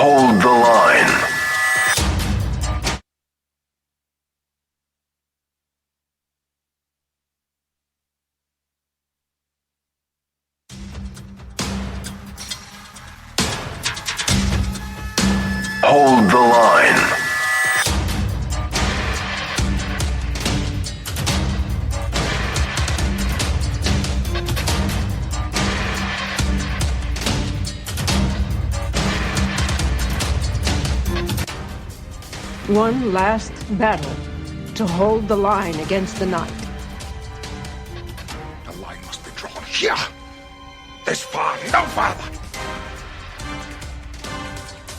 Hold the line. Hold the line. One last battle to hold the line against the night. The line must be drawn here. This far, no farther.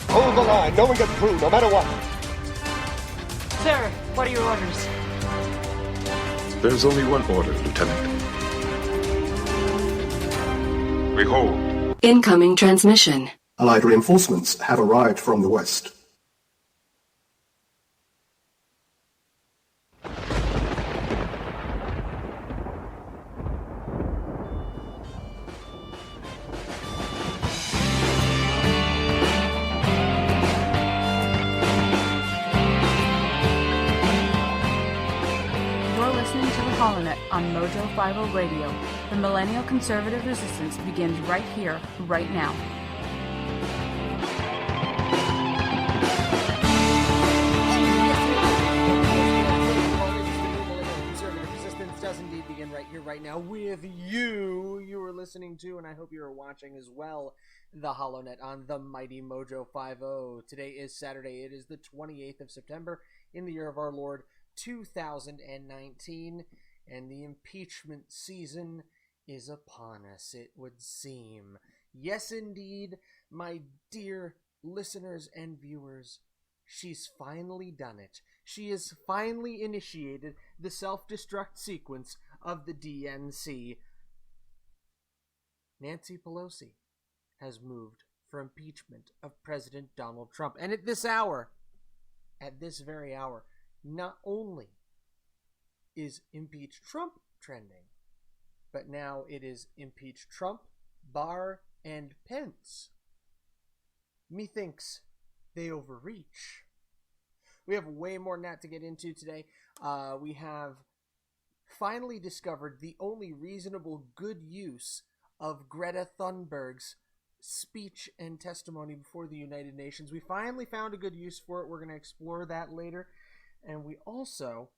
Hold the line. No one gets through, no matter what. Sir, what are your orders? There's only one order, Lieutenant. Behold. Incoming transmission. Allied reinforcements have arrived from the west. On Mojo 50 Radio. The Millennial Conservative Resistance begins right here, right now. Conservative Resistance does indeed begin right here, right now with you. You are listening to, and I hope you are watching as well, the HoloNet on the mighty Mojo 50. Today is Saturday. It is the 28th of September in the year of our Lord 2019. And the impeachment season is upon us, it would seem. Yes, indeed, my dear listeners and viewers, she's finally done it. She has finally initiated the self-destruct sequence of the DNC. Nancy Pelosi has moved for impeachment of President Donald Trump. And at this hour, at this very hour, not only is impeach Trump trending, but now it is impeach Trump, Barr, and Pence. Methinks they overreach. We have way more than that to get into today. We have finally discovered the only reasonable good use of Greta Thunberg's speech and testimony before the United Nations. We finally found a good use for it. We're going to explore that later. And we also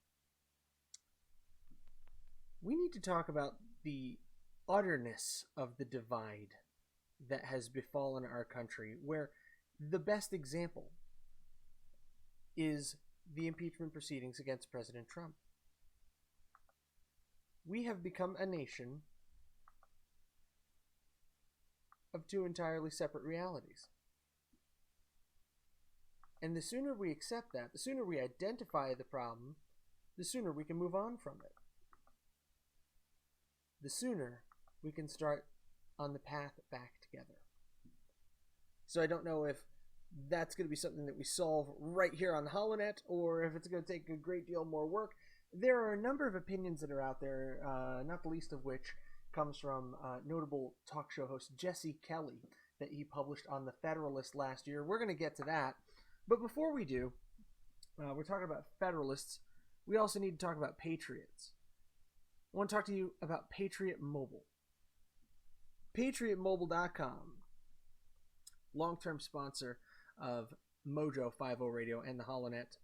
need to talk about the utterness of the divide that has befallen our country, where the best example is the impeachment proceedings against President Trump. We have become a nation of two entirely separate realities. And the sooner we accept that, the sooner we identify the problem, the sooner we can move on from it. The sooner we can start on the path back together. So I don't know if that's going to be something that we solve right here on the HoloNet, or if it's going to take a great deal more work. There are a number of opinions that are out there, not the least of which comes from notable talk show host Jesse Kelly that he published on The Federalist last year. We're going to get to that. But before we do, we're talking about Federalists. We also need to talk about Patriots. I want to talk to you about Patriot Mobile. PatriotMobile.com, long-term sponsor of Mojo 50 Radio and the HoloNet.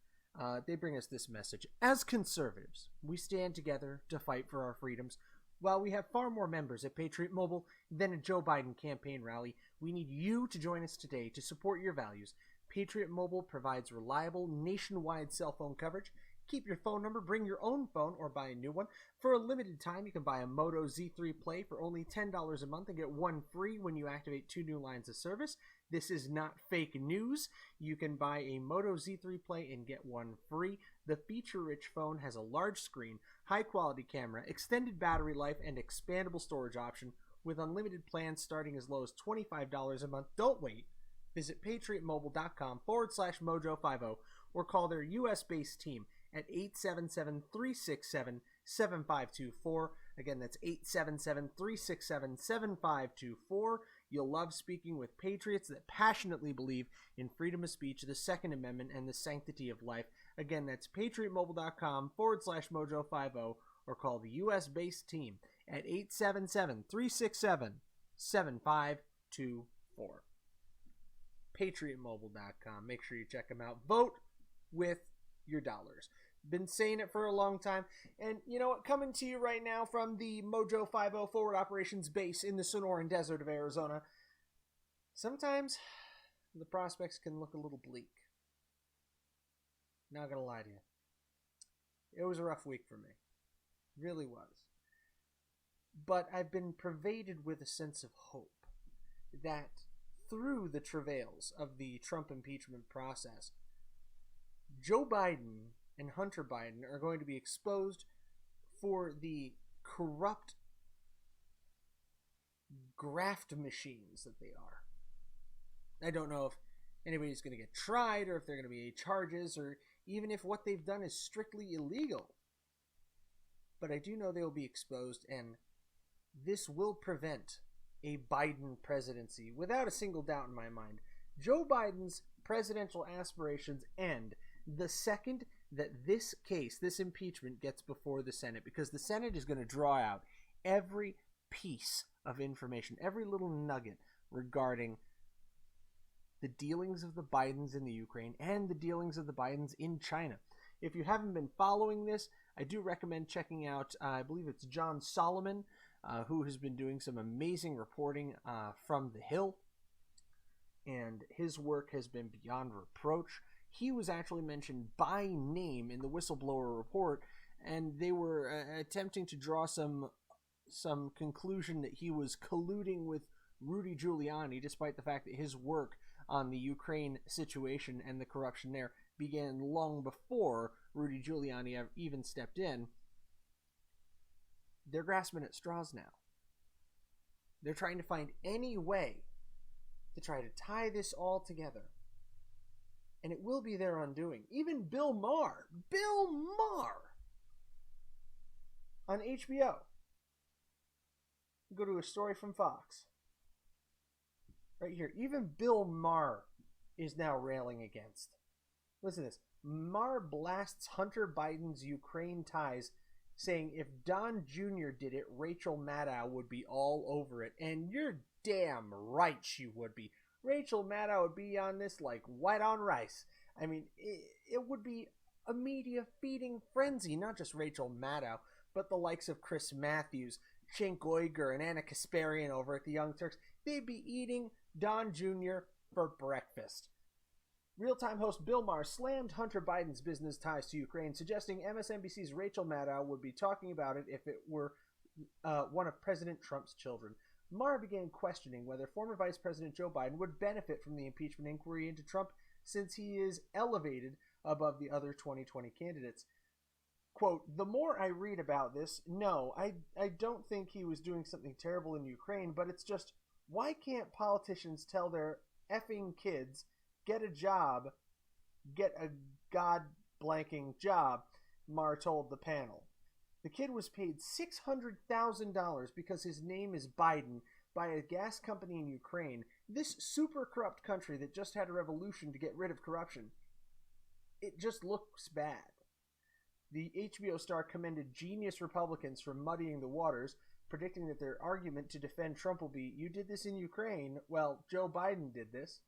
They bring us this message. As conservatives, we stand together to fight for our freedoms. While we have far more members at Patriot Mobile than a Joe Biden campaign rally, we need you to join us today to support your values. Patriot Mobile provides reliable nationwide cell phone coverage. Keep your phone number, bring your own phone, or buy a new one. For a limited time, you can buy a Moto Z3 Play for only $10 a month and get one free when you activate 2 new lines of service. This is not fake news. You can buy a Moto Z3 Play and get one free. The feature-rich phone has a large screen, high-quality camera, extended battery life, and expandable storage option with unlimited plans starting as low as $25 a month. Don't wait. Visit patriotmobile.com/mojo50 or call their U.S.-based team at 877-367-7524. Again, that's 877-367-7524. You'll love speaking with patriots that passionately believe in freedom of speech, the Second Amendment, and the sanctity of life. Again, that's patriotmobile.com/mojo50 or call the U.S.-based team at 877-367-7524. patriotmobile.com. Make sure you check them out. Vote with your dollars. Been saying it for a long time. And you know what? Coming to you right now from the Mojo 50 Forward Operations Base in the Sonoran Desert of Arizona, sometimes the prospects can look a little bleak. Not gonna lie to you. It was a rough week for me. Really was. But I've been pervaded with a sense of hope that through the travails of the Trump impeachment process, Joe Biden and Hunter Biden are going to be exposed for the corrupt graft machines that they are. I don't know if anybody's going to get tried or if there are going to be any charges or even if what they've done is strictly illegal. But I do know they will be exposed, and this will prevent a Biden presidency without a single doubt in my mind. Joe Biden's presidential aspirations end the second that this case, this impeachment, gets before the Senate, because the Senate is going to draw out every piece of information, every little nugget regarding the dealings of the Bidens in the Ukraine and the dealings of the Bidens in China. If you haven't been following this, I do recommend checking out, I believe it's John Solomon, who has been doing some amazing reporting from the Hill, and his work has been beyond reproach. He was actually mentioned by name in the whistleblower report, and they were attempting to draw some conclusion that he was colluding with Rudy Giuliani, despite the fact that his work on the Ukraine situation and the corruption there began long before Rudy Giuliani even stepped in. They're grasping at straws now. They're trying to find any way to try to tie this all together. And it will be their undoing. Even Bill Maher on HBO. Go to a story from Fox. Right here. Even Bill Maher is now railing against. Listen to this. Maher blasts Hunter Biden's Ukraine ties, saying if Don Jr. did it, Rachel Maddow would be all over it. And you're damn right she would be. Rachel Maddow would be on this like white on rice. I mean, it would be a media feeding frenzy. Not just Rachel Maddow, but the likes of Chris Matthews, Cenk Uygur, and Anna Kasparian over at the Young Turks. They'd be eating Don Jr. for breakfast. Real-time host Bill Maher slammed Hunter Biden's business ties to Ukraine, suggesting MSNBC's Rachel Maddow would be talking about it if it were one of President Trump's children. Maher began questioning whether former Vice President Joe Biden would benefit from the impeachment inquiry into Trump since he is elevated above the other 2020 candidates. Quote, the more I read about this, no, I don't think he was doing something terrible in Ukraine, but it's just, why can't politicians tell their effing kids, get a job, get a god-blanking job, Maher told the panel. The kid was paid $600,000 because his name is Biden by a gas company in Ukraine, this super corrupt country that just had a revolution to get rid of corruption. It just looks bad. The HBO star commended genius Republicans for muddying the waters, predicting that their argument to defend Trump will be, you did this in Ukraine, well, Joe Biden did this.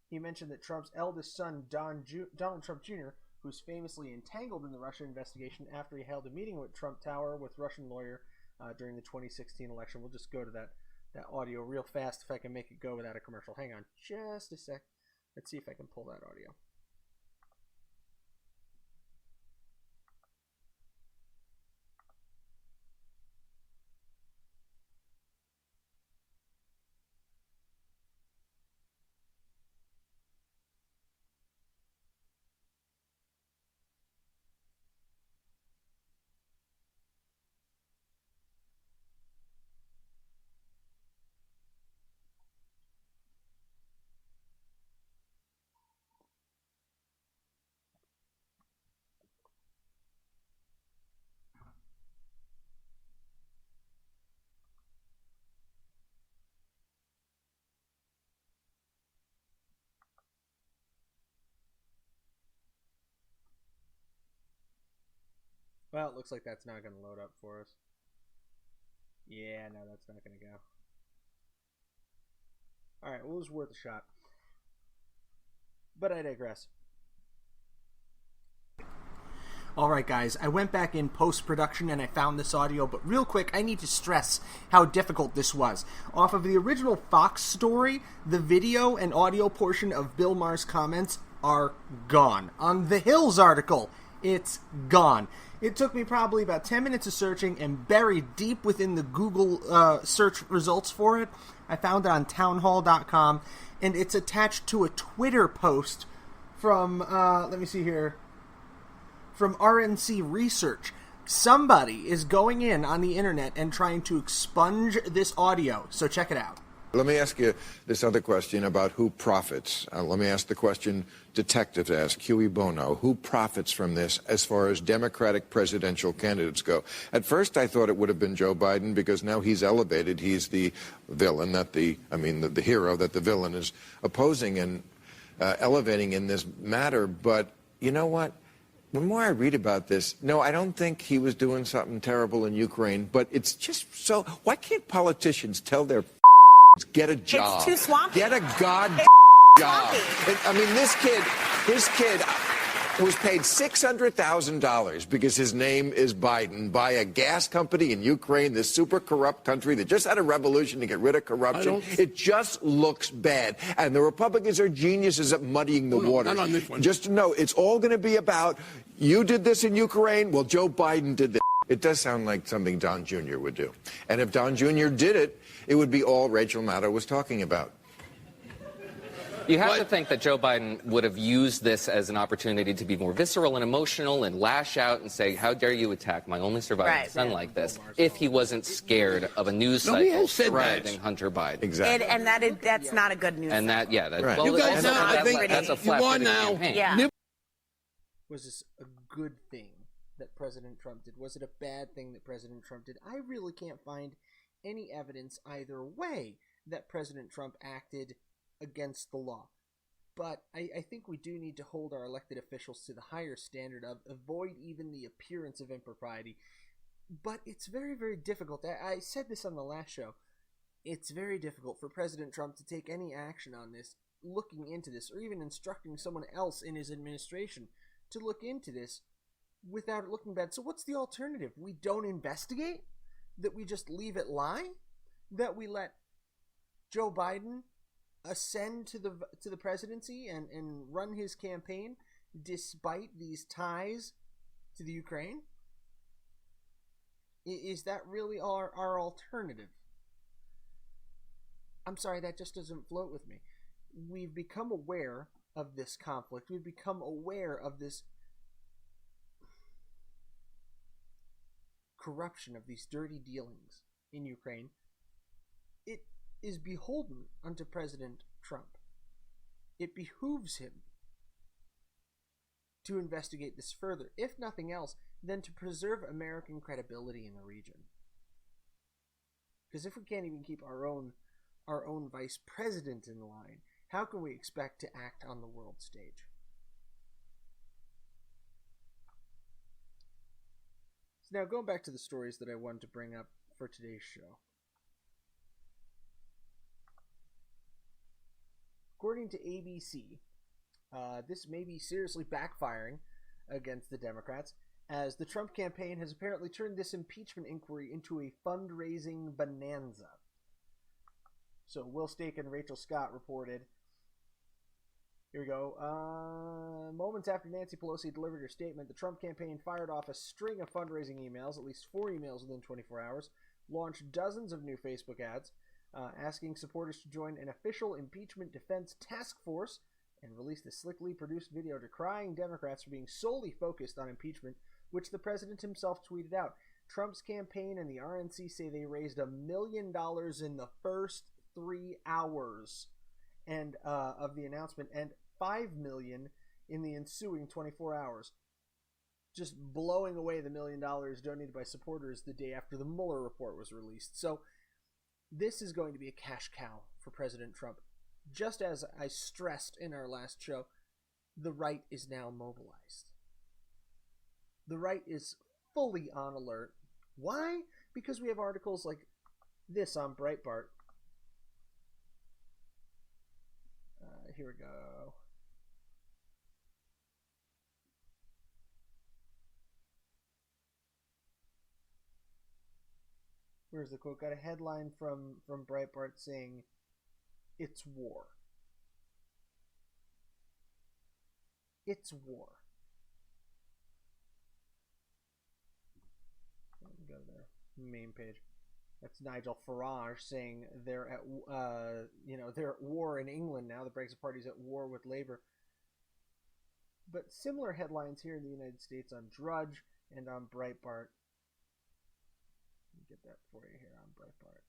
He mentioned that Trump's eldest son, Donald Trump Jr., who's famously entangled in the Russia investigation after he held a meeting with Trump Tower with Russian lawyer during the 2016 election. We'll just go to that audio real fast if I can make it go without a commercial. Hang on just a sec. Let's see if I can pull that audio. Well, it looks like that's not going to load up for us. Yeah, no, that's not going to go. Alright, well, it was worth a shot. But I digress. Alright guys, I went back in post-production and I found this audio, but real quick, I need to stress how difficult this was. Off of the original Fox story, the video and audio portion of Bill Maher's comments are gone. On the Hills article, it's gone. It took me probably about 10 minutes of searching, and buried deep within the Google search results for it, I found it on townhall.com, and it's attached to a Twitter post from, let me see here, from RNC Research. Somebody is going in on the internet and trying to expunge this audio, so check it out. Let me ask you this other question about who profits. Let me ask the question detectives ask, Huey Bono. Who profits from this as far as Democratic presidential candidates go? At first, I thought it would have been Joe Biden because now he's elevated. He's the villain, the hero that the villain is opposing and elevating in this matter. But you know what? The more I read about this, no, I don't think he was doing something terrible in Ukraine, but it's just so, why can't politicians tell their get a job? It's too swampy. Get a goddamn job. I mean, his kid was paid $600,000 because his name is Biden by a gas company in Ukraine, this super corrupt country that just had a revolution to get rid of corruption. It just looks bad. And the Republicans are geniuses at muddying the waters. Not on this one. Just to know, it's all going to be about, you did this in Ukraine, well, Joe Biden did this. It does sound like something Don Jr. would do. And if Don Jr. did it, it would be all Rachel Maddow was talking about. You have to think that Joe Biden would have used this as an opportunity to be more visceral and emotional and lash out and say, how dare you attack my only surviving son like this, if he wasn't scared of a news cycle surrounding Hunter Biden. Exactly. And that's not a good news And that, yeah. That, right. well, You guys also, now, I think that's a flat you are for the now. campaign. Yeah. Was this a good thing that President Trump did? Was it a bad thing that President Trump did? I really can't find any evidence either way that President Trump acted against the law. But I think we do need to hold our elected officials to the higher standard of avoid even the appearance of impropriety. But it's very, very difficult. I said this on the last show. It's very difficult for President Trump to take any action on this, looking into this, or even instructing someone else in his administration to look into this without it looking bad. So what's the alternative? We don't investigate? That we just leave it lie? That we let Joe Biden ascend to the presidency and run his campaign despite these ties to the Ukraine? Is that really our alternative? I'm sorry, that just doesn't float with me. We've become aware of this conflict. We've become aware of this corruption, of these dirty dealings in Ukraine. It is beholden unto President Trump. It behooves him to investigate this further, if nothing else, than to preserve American credibility in the region. Because if we can't even keep our own vice president in line, how can we expect to act on the world stage? So now, going back to the stories that I wanted to bring up for today's show. According to ABC, this may be seriously backfiring against the Democrats, as the Trump campaign has apparently turned this impeachment inquiry into a fundraising bonanza. So Will Stake and Rachel Scott reported, here we go, moments after Nancy Pelosi delivered her statement, the Trump campaign fired off a string of fundraising emails, at least 4 emails within 24 hours, launched dozens of new Facebook ads, asking supporters to join an official impeachment defense task force, and released a slickly produced video decrying Democrats for being solely focused on impeachment, which the president himself tweeted out. Trump's campaign and the RNC say they raised $1 million in the first 3 hours of the announcement, and $5 million in the ensuing 24 hours. Just blowing away the $1 million donated by supporters the day after the Mueller report was released. So this is going to be a cash cow for President Trump. Just as I stressed in our last show, the right is now mobilized. The right is fully on alert. Why? Because we have articles like this on Breitbart. Here we go. Where's the quote? Got a headline from Breitbart saying, "It's war." It's war. Go to their main page. That's Nigel Farage saying they're at war in England now. The Brexit Party's at war with Labour. But similar headlines here in the United States on Drudge and on Breitbart. Let me get that for you here on Breitbart.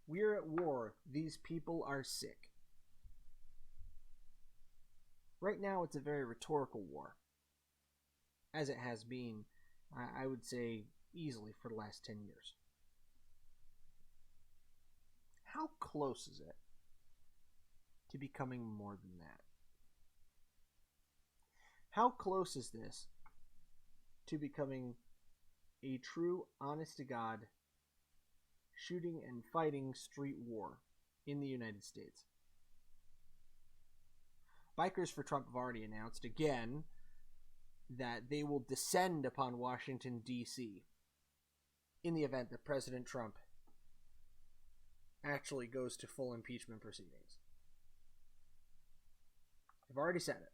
We're at war. These people are sick. Right now, it's a very rhetorical war, as it has been, I would say, easily for the last 10 years. How close is it to becoming more than that? How close is this to becoming a true, honest-to-God, shooting and fighting street war in the United States? Bikers for Trump have already announced again that they will descend upon Washington, D.C. in the event that President Trump actually goes to full impeachment proceedings. They've already said it.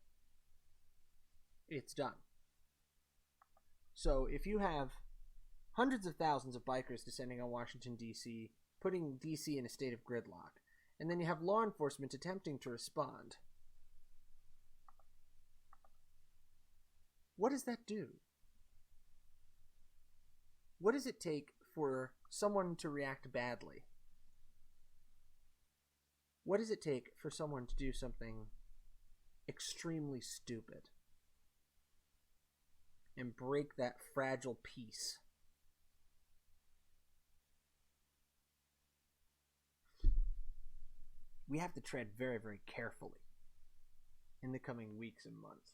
It's done. So if you have hundreds of thousands of bikers descending on Washington, D.C., putting D.C. in a state of gridlock, and then you have law enforcement attempting to respond, what does that do? What does it take for someone to react badly? What does it take for someone to do something extremely stupid and break that fragile peace? We have to tread very, very carefully in the coming weeks and months.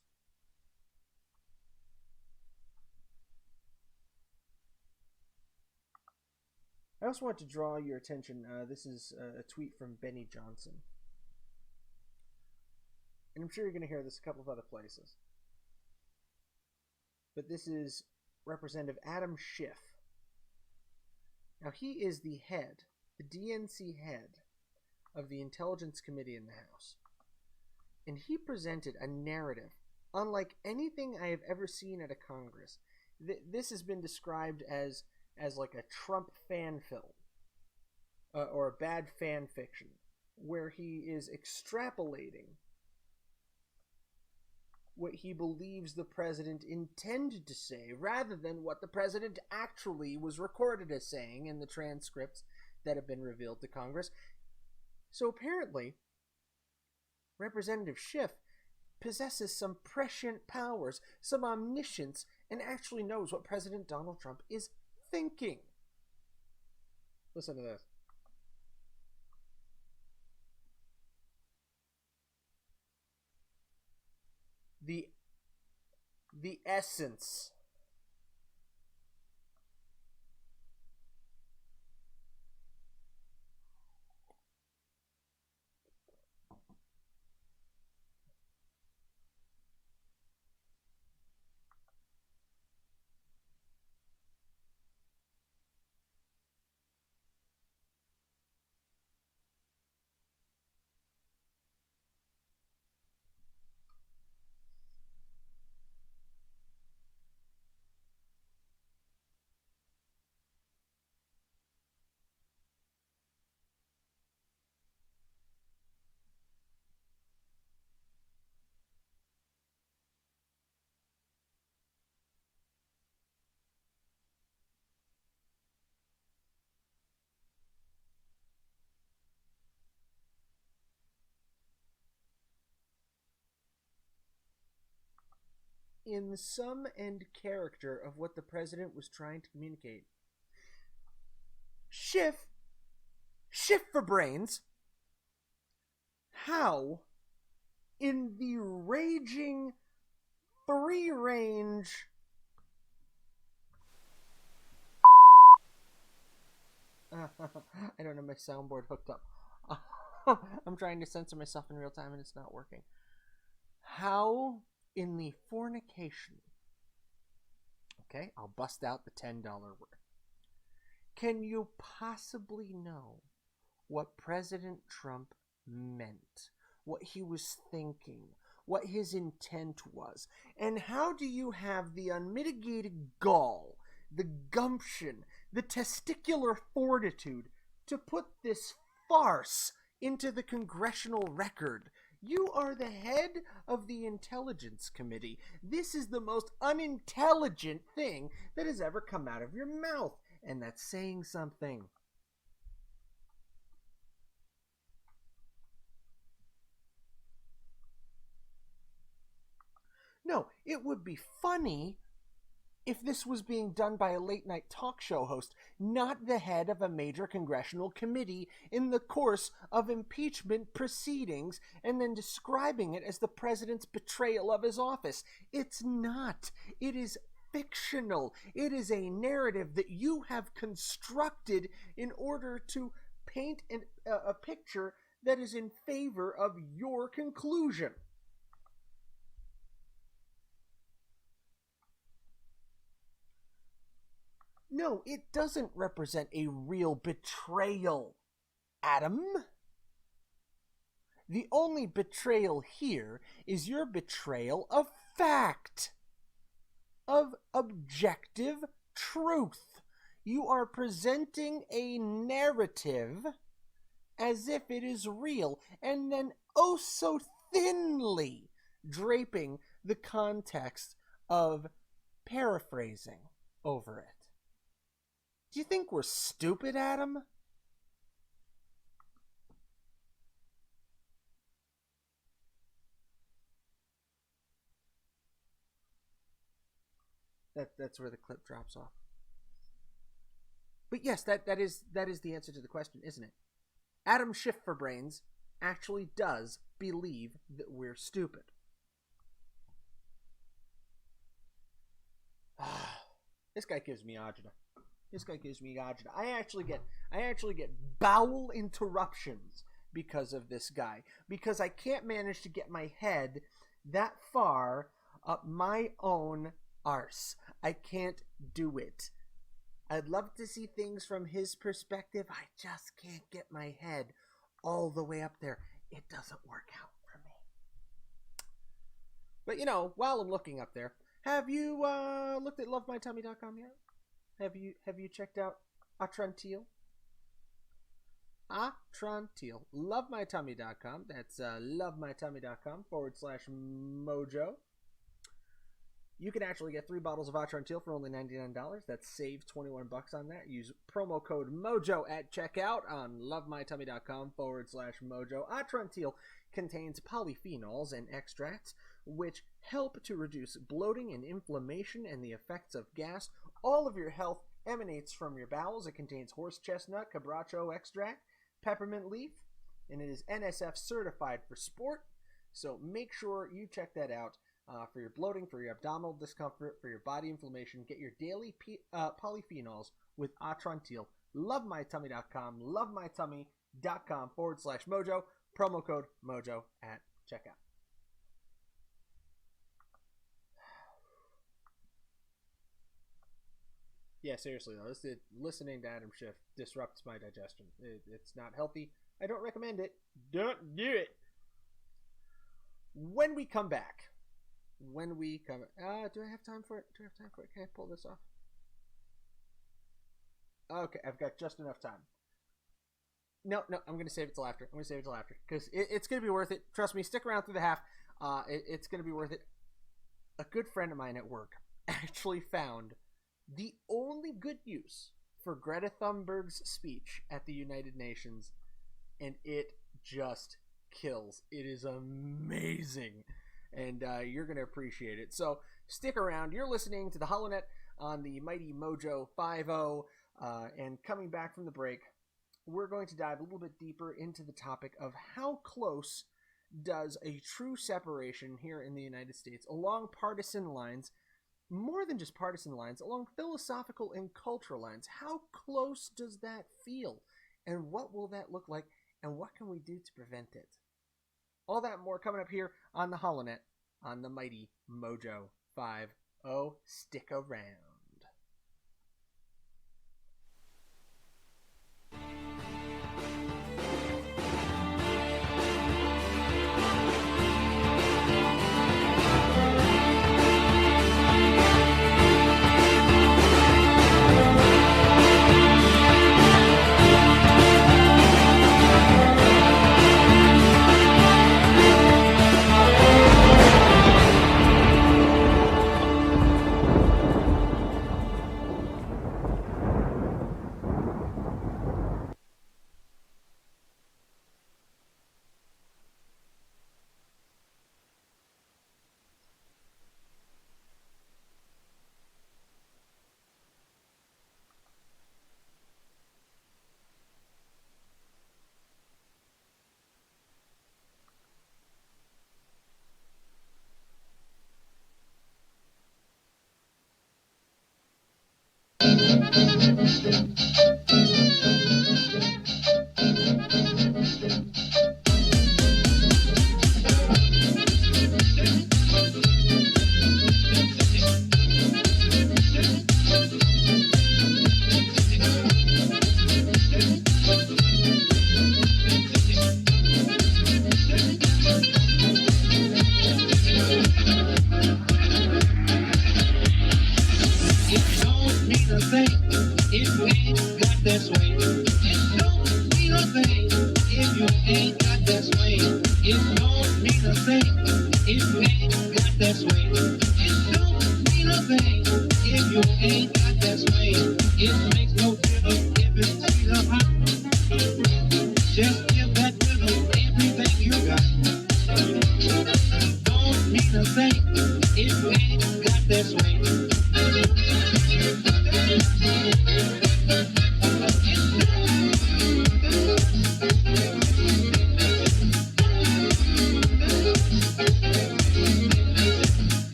I also want to draw your attention, this is a tweet from Benny Johnson. And I'm sure you're going to hear this a couple of other places. But this is Representative Adam Schiff. Now he is the head, the DNC head, of the Intelligence Committee in the House. And he presented a narrative unlike anything I have ever seen at a Congress. This has been described as like a Trump fan film or a bad fan fiction, where he is extrapolating what he believes the president intended to say rather than what the president actually was recorded as saying in the transcripts that have been revealed to Congress. So apparently, Representative Schiff possesses some prescient powers, some omniscience, and actually knows what President Donald Trump is thinking. Listen to this. The essence in the sum and character of what the president was trying to communicate. Schiff for brains. How, in the raging free-range I don't have my soundboard hooked up. I'm trying to censor myself in real time and it's not working. How in the fornication, okay, I'll bust out the $10 word. Can you possibly know what President Trump meant, what he was thinking, what his intent was? And how do you have the unmitigated gall, the gumption, the testicular fortitude to put this farce into the congressional record? You are the head of the Intelligence Committee. This is the most unintelligent thing that has ever come out of your mouth, and that's saying something. No, it would be funny if this was being done by a late-night talk show host, not the head of a major congressional committee in the course of impeachment proceedings, and then describing it as the president's betrayal of his office. It's not. It is fictional. It is a narrative that you have constructed in order to paint a picture that is in favor of your conclusion. No, it doesn't represent a real betrayal, Adam. The only betrayal here is your betrayal of fact, of objective truth. You are presenting a narrative as if it is real, and then oh so thinly draping the context of paraphrasing over it. Do you think we're stupid, Adam? That's where the clip drops off. But yes, that is the answer to the question, isn't it? Adam Schiff for Brains actually does believe that we're stupid. This guy gives me agita. This guy gives me agita. I actually get bowel interruptions because of this guy, because I can't manage to get my head that far up my own arse. I can't do it. I'd love to see things from his perspective. I just can't get my head all the way up there. It doesn't work out for me. But you know, while I'm looking up there, have you looked at lovemytummy.com yet? Have you checked out Atrantil? Atrantil. Lovemytummy.com. That's lovemytummy.com/mojo. You can actually get 3 bottles of Atrantil for only $99. That's save $21 on that. Use promo code MOJO at checkout on lovemytummy.com/mojo. Atrantil contains polyphenols and extracts which help to reduce bloating and inflammation and the effects of gas. All of your health emanates from your bowels. It contains horse chestnut, cabracho extract, peppermint leaf, and it is NSF certified for sport. So make sure you check that out for your bloating, for your abdominal discomfort, for your body inflammation. Get your daily polyphenols with Atrantil. Lovemytummy.com, lovemytummy.com/mojo. Promo code MOJO at checkout. Yeah, seriously though, listening to Adam Schiff disrupts my digestion. It's not healthy. I don't recommend it. Don't do it. When we come back, do I have time for it? Can I pull this off? Okay, I've got just enough time. No, I'm going to save it till after. Because it's going to be worth it. Trust me, stick around through the half. It's going to be worth it. A good friend of mine at work actually found the only good use for Greta Thunberg's speech at the United Nations, and it just kills. It is amazing, and you're going to appreciate it. So stick around. You're listening to the HoloNet on the mighty Mojo 50, and coming back from the break, we're going to dive a little bit deeper into the topic of how close does a true separation here in the United States along partisan lines, more than just partisan lines, along philosophical and cultural lines. How close does that feel? And what will that look like? And what can we do to prevent it? All that more coming up here on the HoloNet on the mighty Mojo 50. Stick around.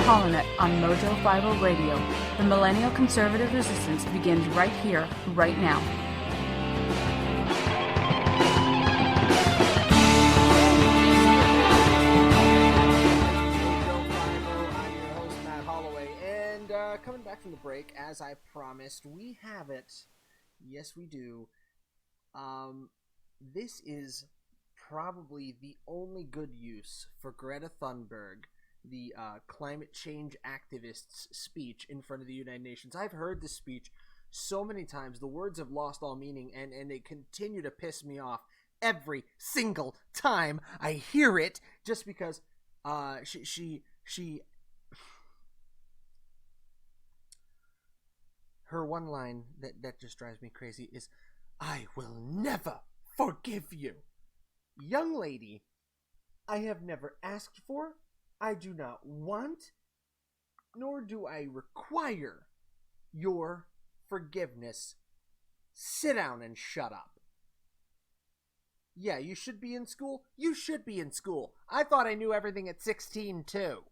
HoloNet on Mojo 50 Radio. The millennial conservative resistance begins right here, right now. Coming back from the break, as I promised, we have it. Yes, we do. This is probably the only good use for Greta Thunberg, the climate change activist's speech in front of the United Nations. I've heard this speech so many times. The words have lost all meaning, and they continue to piss me off every single time I hear it, just because she her one line that just drives me crazy is, "I will never forgive you." Young lady, I have never asked for, I do not want, nor do I require your forgiveness. Sit down and shut up. Yeah, you should be in school. You should be in school. I thought I knew everything at 16, too.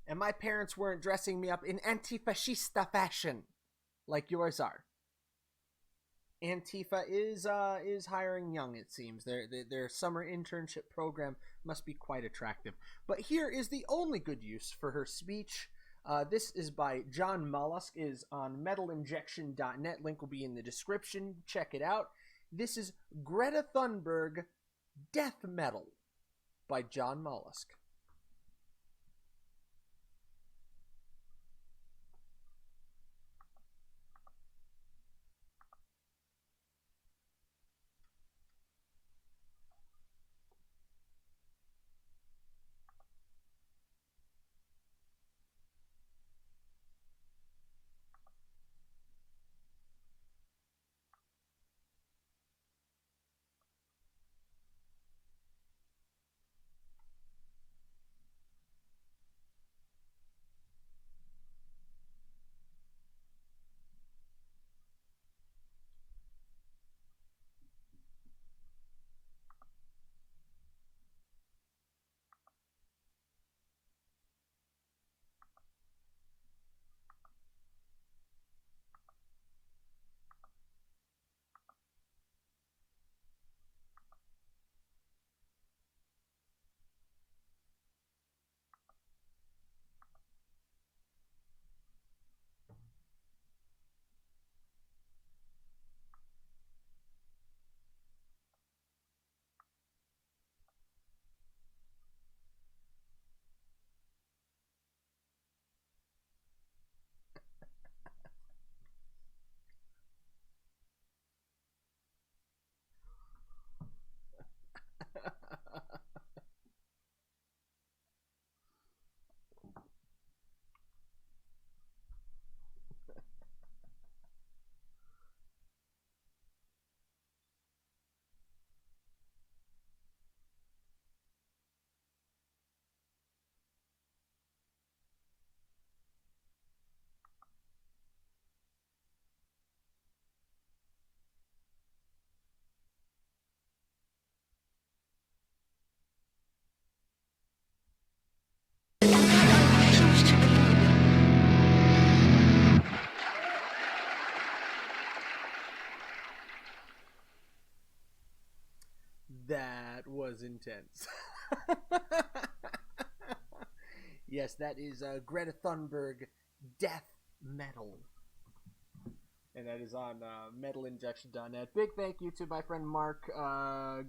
And my parents weren't dressing me up in antifascista fashion like yours are. Antifa is hiring young, it seems. Their summer internship program must be quite attractive. But here is the only good use for her speech. This is by John Mollusk, is on metalinjection.net. Link will be in the description. Check it out. This is Greta Thunberg, Death Metal by John Mollusk. That was intense. Yes, that is Greta Thunberg, Death Metal. And that is on metalinjection.net. Big thank you to my friend Mark,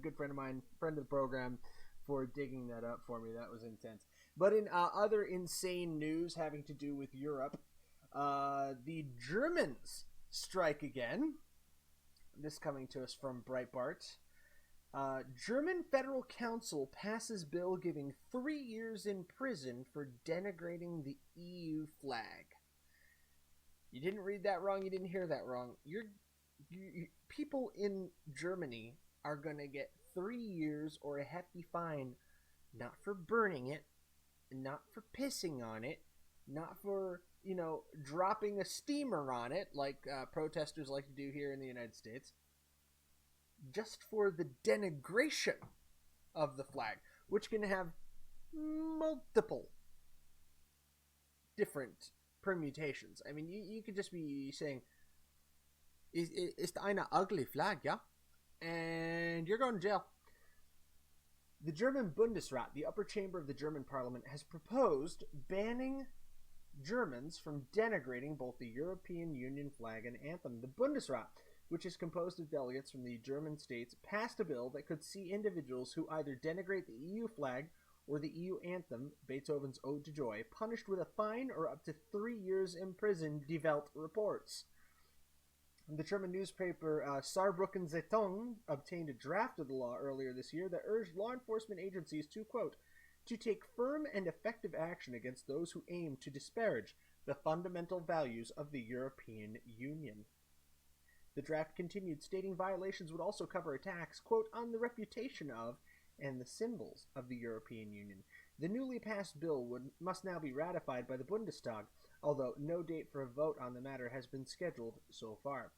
good friend of mine, friend of the program, for digging that up for me. That was intense. But in other insane news having to do with Europe, the Germans strike again. This coming to us from Breitbart. German Federal Council passes bill giving 3 years in prison for denigrating the EU flag. You didn't read that wrong. You didn't hear that wrong. People in Germany are going to get 3 years or a hefty fine, not for burning it, not for pissing on it, not for, dropping a steamer on it like protesters like to do here in the United States. Just for the denigration of the flag, which can have multiple different permutations. I mean, you could just be saying, "Ist eine ugly flag, yeah?" And you're going to jail. The German Bundesrat, the upper chamber of the German parliament, has proposed banning Germans from denigrating both the European Union flag and anthem. The Bundesrat, which is composed of delegates from the German states, passed a bill that could see individuals who either denigrate the EU flag or the EU anthem, Beethoven's Ode to Joy, punished with a fine or up to 3 years in prison, Die Welt reports. The German newspaper Saarbrücken Zeitung obtained a draft of the law earlier this year that urged law enforcement agencies to, quote, to take firm and effective action against those who aim to disparage the fundamental values of the European Union. The draft continued, stating violations would also cover attacks, quote, on the reputation of and the symbols of the European Union. The newly passed bill must now be ratified by the Bundestag, although no date for a vote on the matter has been scheduled so far.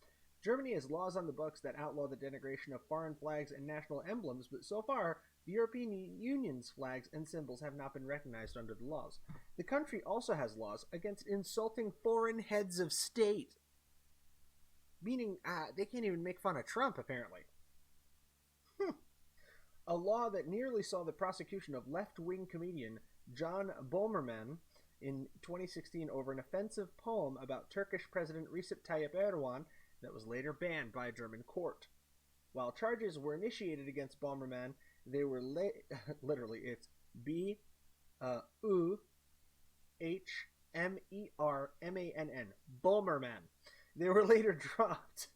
Germany has laws on the books that outlaw the denigration of foreign flags and national emblems, but so far, the European Union's flags and symbols have not been recognized under the laws. The country also has laws against insulting foreign heads of state, meaning they can't even make fun of Trump, apparently. A law that nearly saw the prosecution of left-wing comedian John Bomerman in 2016 over an offensive poem about Turkish President Recep Tayyip Erdogan that was later banned by a German court. While charges were initiated against Bomerman, they were literally, it's B-U-H-M-E-R-M-A-N-N, Bomerman. They were later dropped.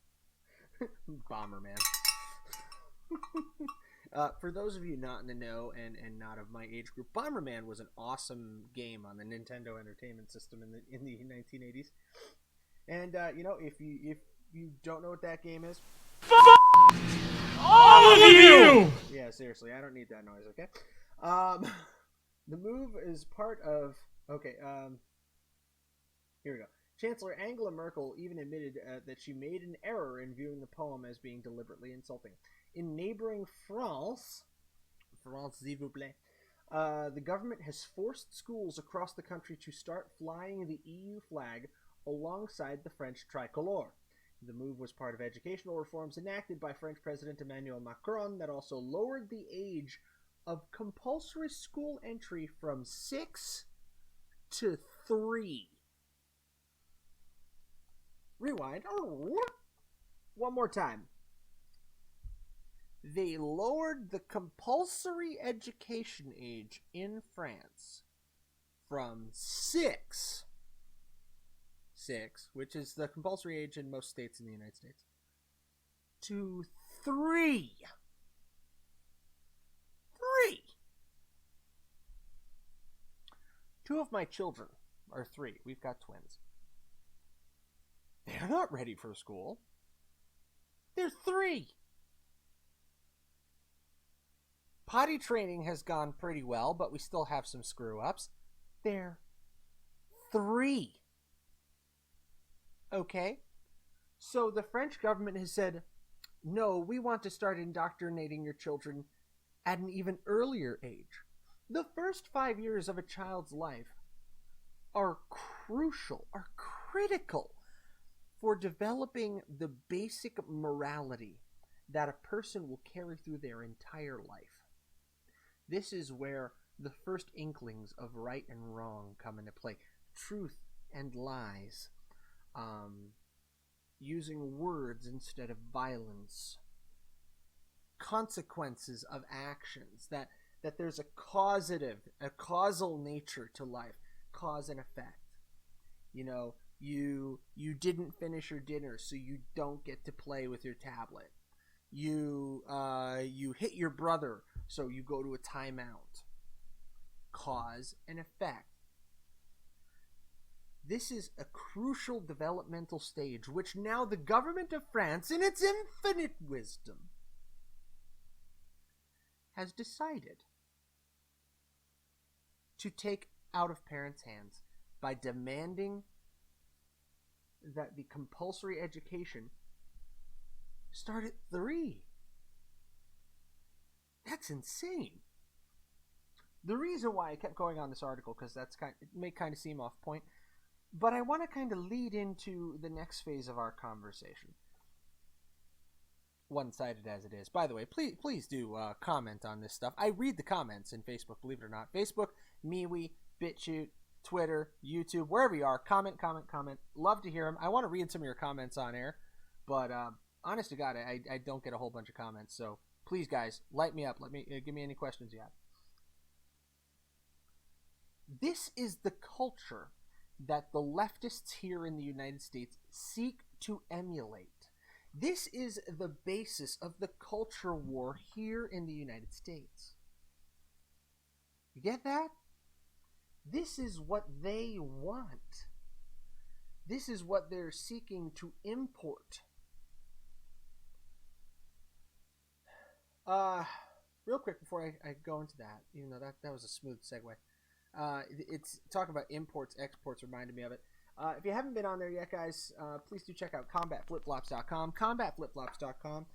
Bomberman. For those of you not in the know and not of my age group, Bomberman was an awesome game on the Nintendo Entertainment System in the 1980s. And if you don't know what that game is, all of you! Yeah, seriously, I don't need that noise. Okay. The move is part of. Okay. Here we go. Chancellor Angela Merkel even admitted that she made an error in viewing the poem as being deliberately insulting. In neighboring France, s'il vous plaît, the government has forced schools across the country to start flying the EU flag alongside the French tricolor. The move was part of educational reforms enacted by French President Emmanuel Macron that also lowered the age of compulsory school entry from 6 to 3. Rewind. One more time. They lowered the compulsory education age in France from 6, which is the compulsory age in most states in the United States, to 3. 3. 2 of my children are 3. We've got twins. They're not ready for school. They're 3. Potty training has gone pretty well, but we still have some screw-ups. They're 3. Okay? So the French government has said, no, we want to start indoctrinating your children at an even earlier age. The first 5 years of a child's life are crucial, are critical for developing the basic morality that a person will carry through their entire life. This is where the first inklings of right and wrong come into play. Truth and lies. Using words instead of violence. Consequences of actions. That there's a causal nature to life. Cause and effect. You didn't finish your dinner, so you don't get to play with your tablet. You hit your brother, so you go to a timeout. Cause and effect. This is a crucial developmental stage, which now the government of France, in its infinite wisdom, has decided to take out of parents' hands by demanding that the compulsory education start at 3. That's insane. The reason why I kept going on this article, because it may kind of seem off point, but I want to kind of lead into the next phase of our conversation. One-sided as it is. By the way, please do comment on this stuff. I read the comments in Facebook, believe it or not. Facebook, MeWe, BitChute, Twitter, YouTube, wherever you are. Comment. Love to hear them. I want to read some of your comments on air, but honest to God, I don't get a whole bunch of comments. So please, guys, light me up. Give me any questions you have. This is the culture that the leftists here in the United States seek to emulate. This is the basis of the culture war here in the United States. You get that? This is what they want. This is what they're seeking to import. real quick before I go into that, even though that was a smooth segue. It's talking about imports, exports reminded me of it. If you haven't been on there yet, guys, please do check out combatflipflops.com. Combatflipflops.com.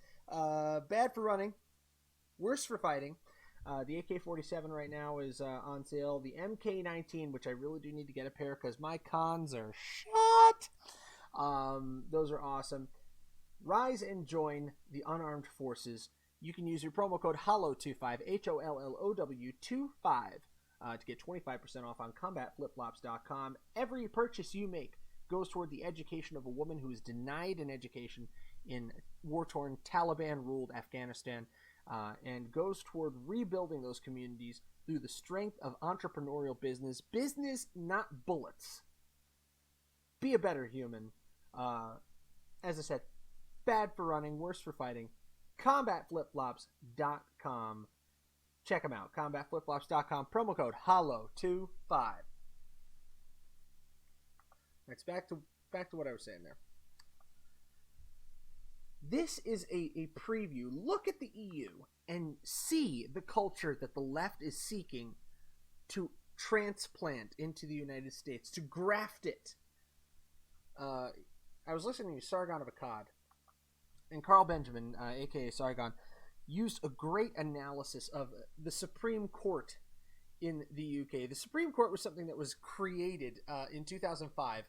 Bad for running, worse for fighting. The AK-47 right now is on sale. The MK-19, which I really do need to get a pair because my cons are shot. Those are awesome. Rise and join the unarmed forces. You can use your promo code HOLLOW25, HOLLOW25, to get 25% off on combatflipflops.com. Every purchase you make goes toward the education of a woman who is denied an education in war-torn Taliban-ruled Afghanistan, and goes toward rebuilding those communities through the strength of entrepreneurial business. Business, not bullets. Be a better human. As I said, bad for running, worse for fighting. CombatFlipFlops.com. Check them out. CombatFlipFlops.com. Promo code HOLLOW25. That's back to what I was saying there. This is a preview. Look at the EU and see the culture that the left is seeking to transplant into the United States, to graft it. I was listening to Sargon of Akkad, and Carl Benjamin, a.k.a. Sargon, used a great analysis of the Supreme Court in the UK. The Supreme Court was something that was created in 2005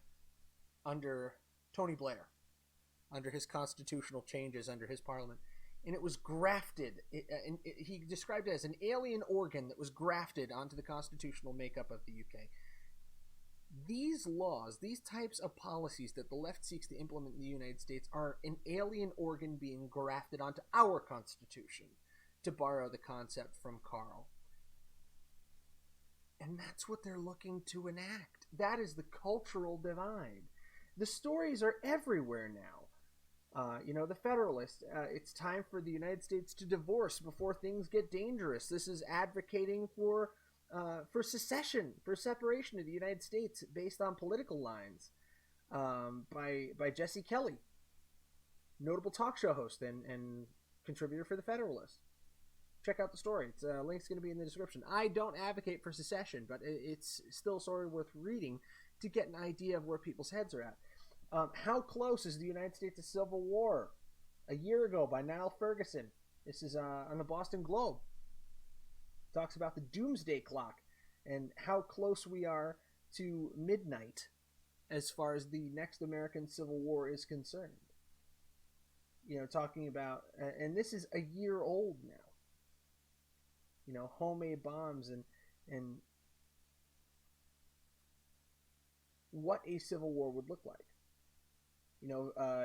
under Tony Blair, under his constitutional changes, under his parliament. And it was grafted. He described it as an alien organ that was grafted onto the constitutional makeup of the UK. These laws, these types of policies that the left seeks to implement in the United States are an alien organ being grafted onto our Constitution, to borrow the concept from Carl. And that's what they're looking to enact. That is the cultural divide. The stories are everywhere now. The Federalist, it's time for the United States to divorce before things get dangerous. This is advocating for secession, for separation of the United States based on political lines, by Jesse Kelly, notable talk show host and contributor for the Federalist. Check out the story. It's link's going to be in the description. I don't advocate for secession, but it's still a story worth reading to get an idea of where people's heads are at. How close is the United States to civil war? A year ago by Niall Ferguson. This is on the Boston Globe. Talks about the doomsday clock and how close we are to midnight as far as the next American Civil War is concerned. Talking about, and this is a year old now. Homemade bombs and what a civil war would look like.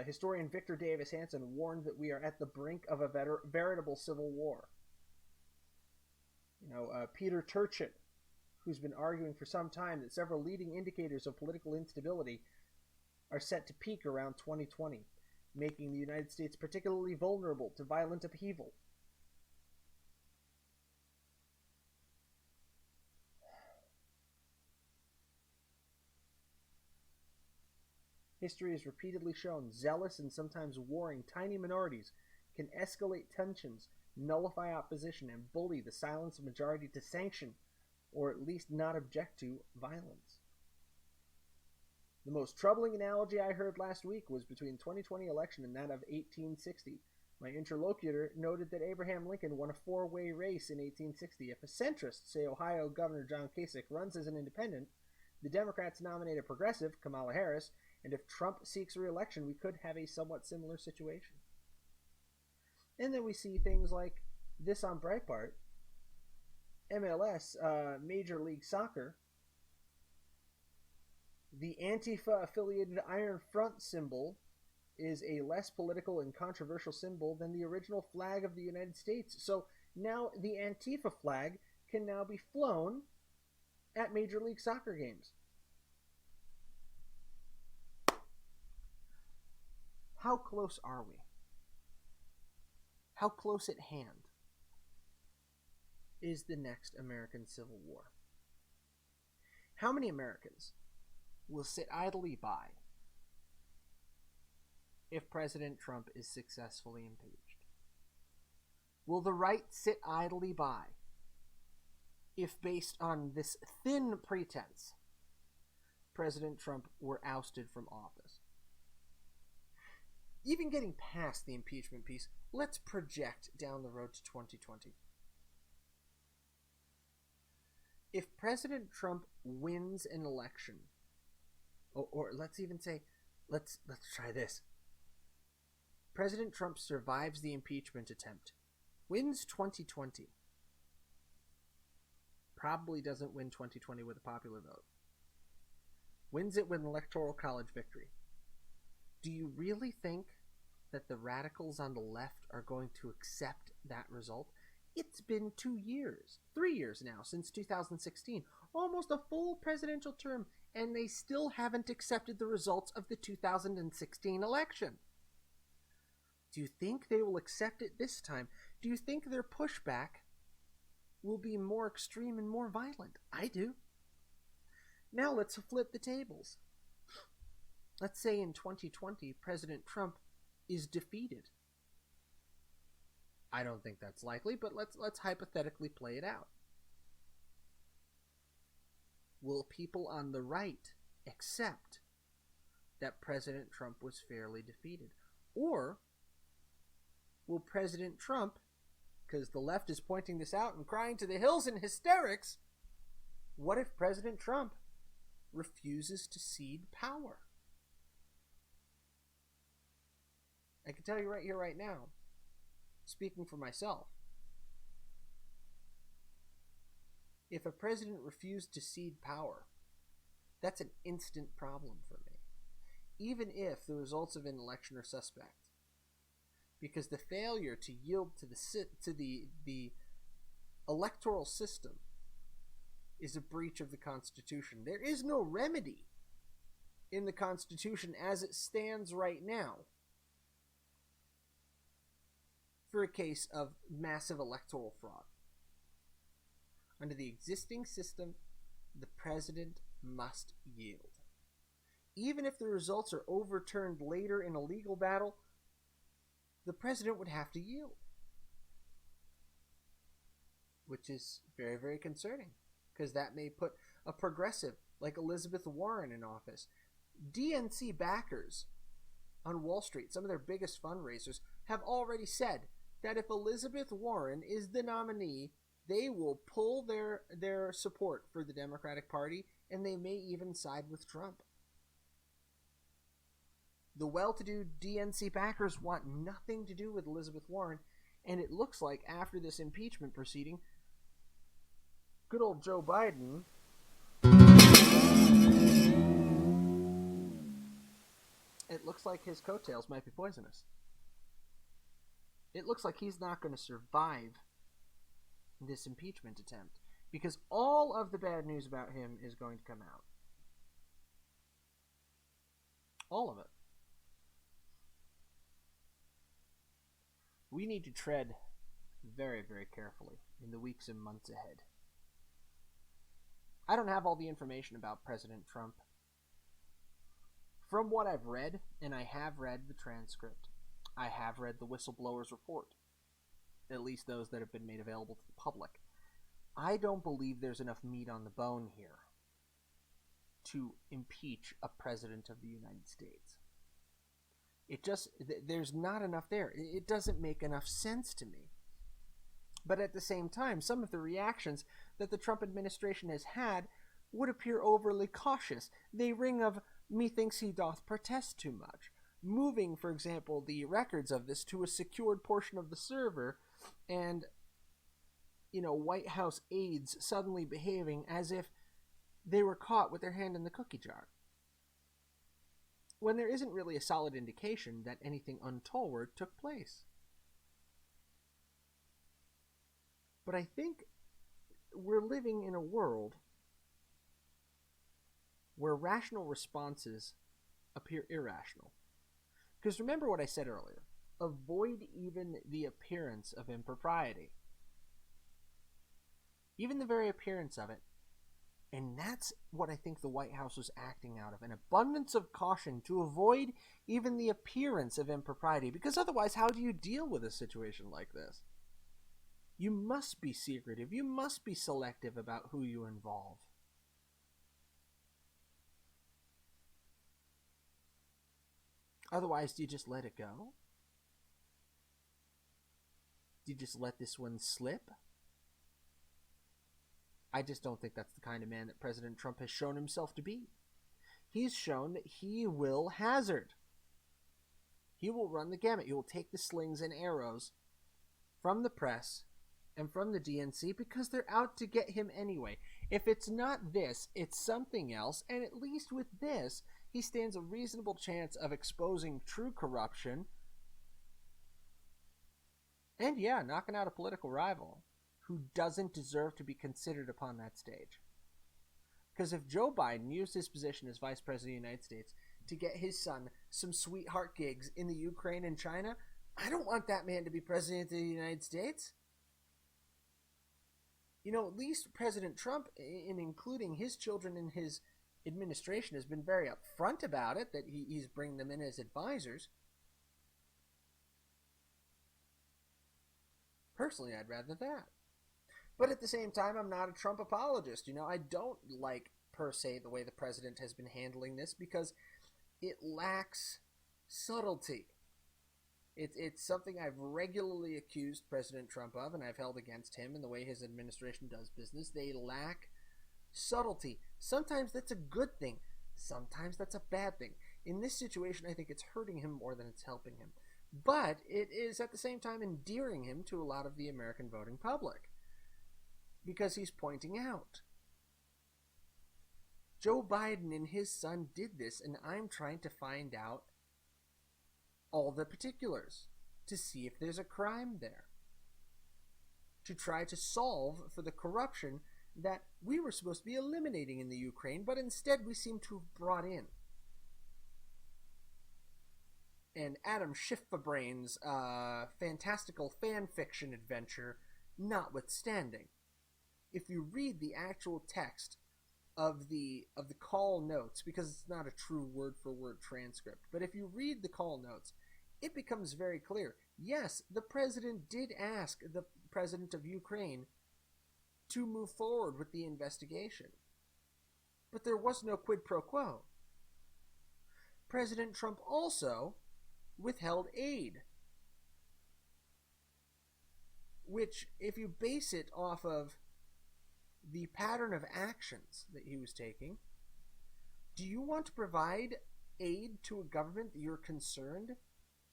Historian Victor Davis Hanson warned that we are at the brink of a veritable civil war. Peter Turchin, who's been arguing for some time that several leading indicators of political instability are set to peak around 2020, making the United States particularly vulnerable to violent upheaval. History has repeatedly shown zealous and sometimes warring tiny minorities can escalate tensions, nullify opposition, and bully the silenced majority to sanction, or at least not object to, violence. The most troubling analogy I heard last week was between the 2020 election and that of 1860. My interlocutor noted that Abraham Lincoln won a four-way race in 1860. If a centrist, say Ohio Governor John Kasich, runs as an independent, the Democrats nominate a progressive, Kamala Harris, and if Trump seeks re-election, we could have a somewhat similar situation. And then we see things like this on Breitbart. MLS, Major League Soccer, the Antifa-affiliated Iron Front symbol is a less political and controversial symbol than the original flag of the United States. So now the Antifa flag can now be flown at Major League Soccer games. How close are we? How close at hand is the next American Civil War? How many Americans will sit idly by if President Trump is successfully impeached? Will the right sit idly by if, based on this thin pretense, President Trump were ousted from office? Even getting past the impeachment piece, let's project down the road to 2020. If President Trump wins an election, or let's even say, let's try this. President Trump survives the impeachment attempt, wins 2020. Probably doesn't win 2020 with a popular vote. Wins it with an electoral college victory. Do you really think that the radicals on the left are going to accept that result? It's been 2 years, 3 years now, since 2016, almost a full presidential term, and they still haven't accepted the results of the 2016 election. Do you think they will accept it this time? Do you think their pushback will be more extreme and more violent? I do. Now let's flip the tables. Let's say in 2020, President Trump is defeated. I don't think that's likely, but let's hypothetically play it out. Will people on the right accept that President Trump was fairly defeated? Or will President Trump, because the left is pointing this out and crying to the hills in hysterics, what if President Trump refuses to cede power? I can tell you right here, right now, speaking for myself, if a president refused to cede power, that's an instant problem for me, even if the results of an election are suspect. Because the failure to yield to the electoral system is a breach of the Constitution. There is no remedy in the Constitution as it stands right now for a case of massive electoral fraud. Under the existing system, the president must yield. Even if the results are overturned later in a legal battle, the president would have to yield. Which is very, very concerning, because that may put a progressive like Elizabeth Warren in office. DNC backers on Wall Street, some of their biggest fundraisers, have already said that if Elizabeth Warren is the nominee, they will pull their support for the Democratic Party, and they may even side with Trump. The well-to-do DNC backers want nothing to do with Elizabeth Warren, and it looks like after this impeachment proceeding, good old Joe Biden it looks like his coattails might be poisonous. It looks like he's not going to survive this impeachment attempt, because all of the bad news about him is going to come out. All of it. We need to tread very, very carefully in the weeks and months ahead. I don't have all the information about President Trump. From what I've read, and I have read the transcript, I have read the whistleblower's report, at least those that have been made available to the public, I don't believe there's enough meat on the bone here to impeach a president of the United States. There's not enough there. It doesn't make enough sense to me. But at the same time, some of the reactions that the Trump administration has had would appear overly cautious. They ring of, methinks he doth protest too much. Moving, for example, the records of this to a secured portion of the server, and, White House aides suddenly behaving as if they were caught with their hand in the cookie jar, when there isn't really a solid indication that anything untoward took place. But I think we're living in a world where rational responses appear irrational. Because remember what I said earlier. Avoid even the appearance of impropriety. Even the very appearance of it. And that's what I think the White House was acting out of. An abundance of caution to avoid even the appearance of impropriety. Because otherwise, how do you deal with a situation like this? You must be secretive. You must be selective about who you involve. Otherwise, do you just let it go? Do you just let this one slip? I just don't think that's the kind of man that President Trump has shown himself to be. He's shown that he will hazard. He will run the gamut. He will take the slings and arrows from the press and from the DNC because they're out to get him anyway. If it's not this, it's something else, and at least with this, he stands a reasonable chance of exposing true corruption and, knocking out a political rival who doesn't deserve to be considered upon that stage. Because if Joe Biden used his position as Vice President of the United States to get his son some sweetheart gigs in the Ukraine and China, I don't want that man to be President of the United States. At least President Trump, in including his children in his administration, has been very upfront about it, that he's bringing them in as advisors. Personally, I'd rather that. But at the same time, I'm not a Trump apologist. I don't like, per se, the way the president has been handling this because it lacks subtlety. It's something I've regularly accused President Trump of, and I've held against him in the way his administration does business. They lack subtlety. Sometimes that's a good thing. Sometimes that's a bad thing. In this situation, I think it's hurting him more than it's helping him. But it is, at the same time, endearing him to a lot of the American voting public. Because he's pointing out, Joe Biden and his son did this, and I'm trying to find out all the particulars to see if there's a crime there, to try to solve for the corruption that we were supposed to be eliminating in the Ukraine, but instead we seem to have brought in. And Adam Schiffbrain's fantastical fan fiction adventure notwithstanding, if you read the actual text of the call notes, because it's not a true word-for-word transcript, but if you read the call notes, it becomes very clear. Yes, the president did ask the president of Ukraine to move forward with the investigation, but there was no quid pro quo. President Trump also withheld aid, which, if you base it off of the pattern of actions that he was taking, do you want to provide aid to a government that you're concerned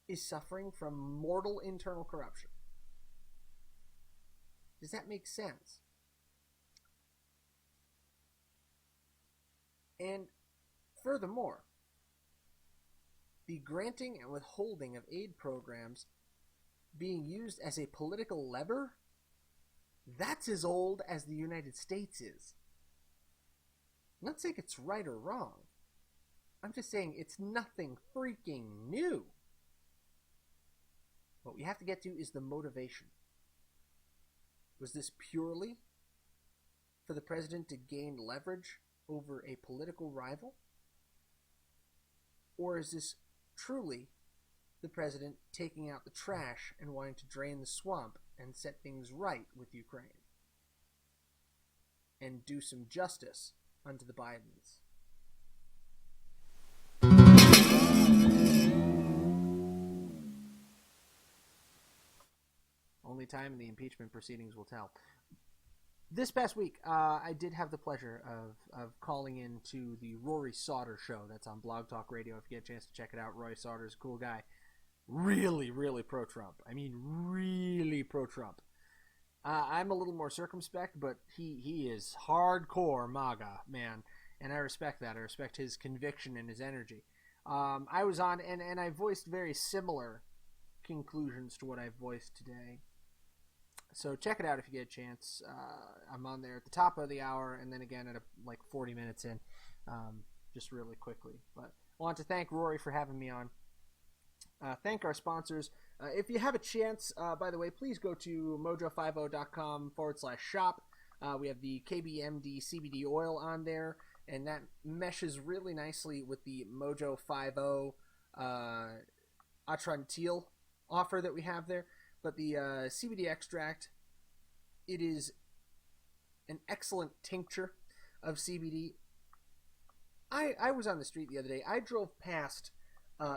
is suffering from mortal internal corruption? Does that make sense? And furthermore, the granting and withholding of aid programs being used as a political lever, that's as old as the United States is. I'm not saying it's right or wrong. I'm just saying it's nothing freaking new. What we have to get to is the motivation. Was this purely for the president to gain leverage over a political rival? Or is this truly the president taking out the trash and wanting to drain the swamp and set things right with Ukraine and do some justice unto the Bidens? Only time in the impeachment proceedings will tell. This past week, I did have the pleasure of calling in to the Rory Sauter show. That's on Blog Talk Radio. If you get a chance to check it out, Roy Sauter's a cool guy. Really, really pro-Trump. I mean, really pro-Trump. I'm a little more circumspect, but he is hardcore MAGA, man. And I respect that. I respect his conviction and his energy. I was on, and I voiced very similar conclusions to what I voiced today. So check it out if you get a chance. I'm on there at the top of the hour, and then again at like 40 minutes in, just really quickly. But I want to thank Rory for having me on. Thank our sponsors. If you have a chance, by the way, please go to mojo50.com/shop. We have the KBMD CBD oil on there, and that meshes really nicely with the Mojo 50 Atrantil offer that we have there. But the CBD extract It is an excellent tincture of CBD. I was on the street the other day. I drove past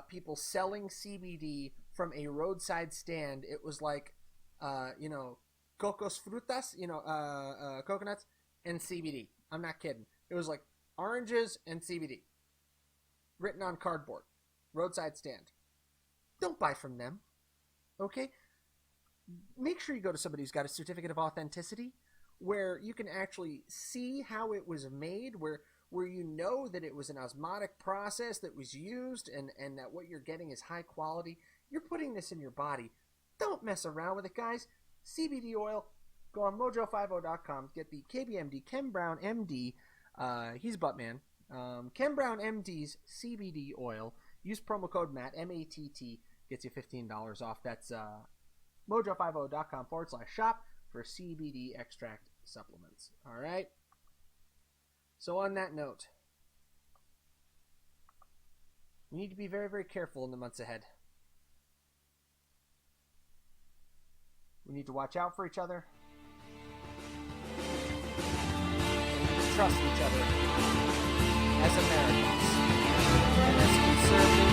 people selling CBD from a roadside stand. It was like, cocos frutas, coconuts and CBD. I'm not kidding. It was like oranges and CBD written on cardboard. Roadside stand. Don't buy from them. Okay? Make sure you go to somebody who's got a certificate of authenticity where you can actually see how it was made, where you know that it was an osmotic process that was used and that what you're getting is high quality. You're putting this in your body. Don't mess around with it, guys. CBD oil. Go on mojo50.com. Get the KBMD, Ken Brown MD. He's Buttman. Ken Brown MD's CBD oil. Use promo code MATT, M-A-T-T. Gets you $15 off. That's mojo50.com/shop for CBD extract supplements. All right? So on that note, we need to be very, very careful in the months ahead. We need to watch out for each other. We need to trust each other as Americans and as conservative